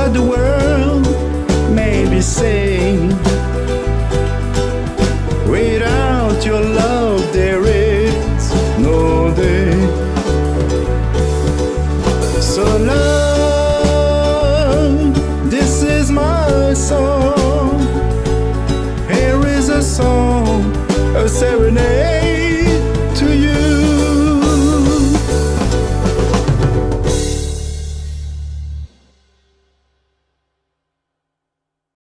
what the world may be saying. Without your love, there is no day. So love, this is my song. Here is a song, a serenade.